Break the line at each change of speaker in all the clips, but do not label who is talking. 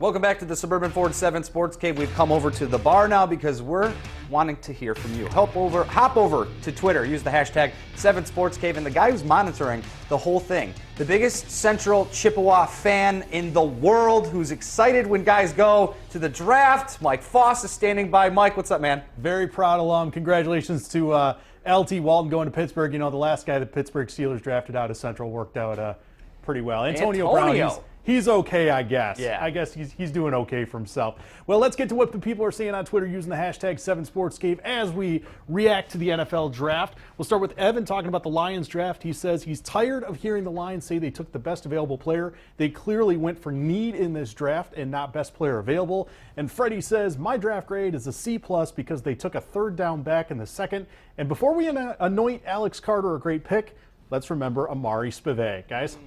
Welcome back to the Suburban Ford 7 Sports Cave. We've come over to the bar now because we're wanting to hear from you. Hop over to Twitter. Use the hashtag 7 Sports Cave. And the guy who's monitoring the whole thing, the biggest Central Chippewa fan in the world, who's excited when guys go to the draft, Mike Foss is standing by. Mike, what's up, man?
Very proud alum. Congratulations to LT Walton going to Pittsburgh. You know, the last guy the Pittsburgh Steelers drafted out of Central worked out pretty well. Antonio Brown, he's okay, I guess.
Yeah.
I guess he's doing okay for himself. Well, let's get to what the people are saying on Twitter using the hashtag 7SportsCave as we react to the NFL draft. We'll start with Evan talking about the Lions draft. He says he's tired of hearing the Lions say they took the best available player. They clearly went for need in this draft and not best player available. And Freddie says, my draft grade is a C+ because they took a third down back in the second. And before we anoint Alex Carter a great pick, let's remember Amari Spivey, guys.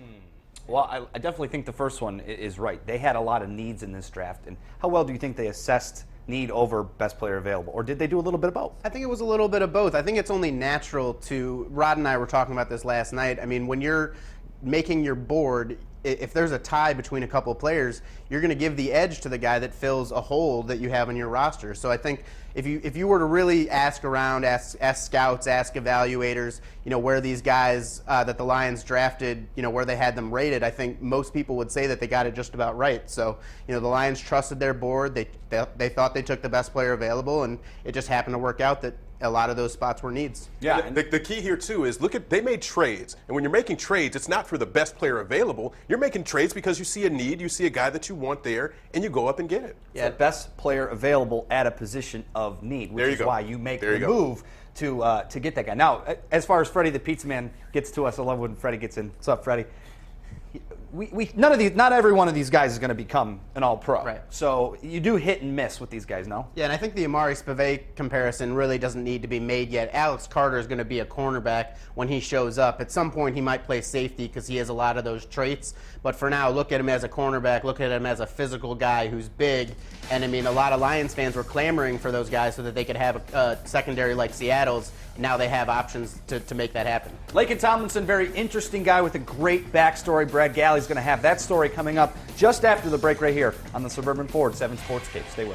Well, I definitely think the first one is right. They had a lot of needs in this draft. And how well do you think they assessed need over best player available? Or did they do a little bit of both?
I think it was a little bit of both. I think it's only natural to, Rod and I were talking about this last night. I mean, when you're making your board, if there's a tie between a couple of players, you're going to give the edge to the guy that fills a hole that you have in your roster. So I think if you were to really ask around, ask scouts, ask evaluators, you know, where these guys that the Lions drafted, you know, where they had them rated, I think most people would say that they got it just about right. So, you know, the Lions trusted their board. They thought they took the best player available, and it just happened to work out that a lot of those spots were needs.
Yeah, the key here too is they made trades, and when you're making trades, it's not for the best player available. You're making trades because you see a need, you see a guy that you want there, and you go up and get it.
Yeah, best player available at a position of need, which is why you make the move to get that guy. Now, as far as Freddie the Pizza Man gets to us, I love when Freddie gets in. What's up, Freddie? Not every one of these guys is going to become an all-pro.
Right.
So you do hit and miss with these guys, no?
Yeah, and I think the Amari Spivey comparison really doesn't need to be made yet. Alex Carter is going to be a cornerback when he shows up. At some point, he might play safety because he has a lot of those traits. But for now, look at him as a cornerback. Look at him as a physical guy who's big. And, I mean, a lot of Lions fans were clamoring for those guys so that they could have a secondary like Seattle's. Now they have options to make that happen.
Laken Tomlinson, very interesting guy with a great backstory. Brad Galley's going to have that story coming up just after the break right here on the Suburban Ford 7 Sports Cave. Stay with us.